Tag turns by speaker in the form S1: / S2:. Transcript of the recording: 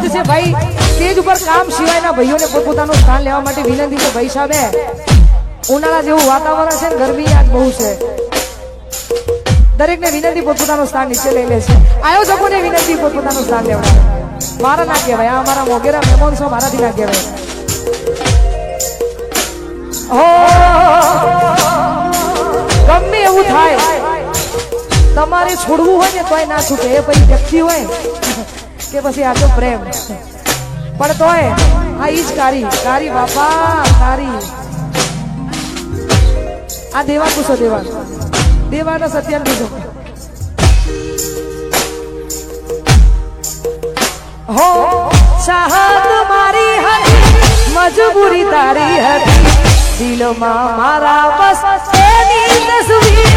S1: મોજ છે ભાઈ સ્ટેજ ઉપર કામ સિવાયના ભાઈઓને પોતપોતાનું સ્થાન લેવા માટે વિનંતી છે ભાઈ સાહેબ ઉનાળા જેવું વાતાવરણ છે ને ગરમી આજ બહુ છે દરેકને વિનંતી પોતપોતાનું સ્થાન નીચે લઈ લે છે આયોજકોને વિનંતી પોતપોતાનું સ્થાન લેવા મારા ના કહેવાય આ અમારા મોગેરા મહેમાન છો મારાથી ના કહેવાય ગમે એવું થાય તમારે છોડવું હોય ને તોય ના છૂટે એ પછી વ્યક્તિ હોય કે પછી આ તો પ્રેમ પણ તોય આ ઈ જ કારી બાપા કારી આ દેવા પૂછો દેવાનો સત્યાન પૂછો હો ચાહત મારી હતી મજબૂરી તારી હતી દિલમાં મારા બસ એની તસવીર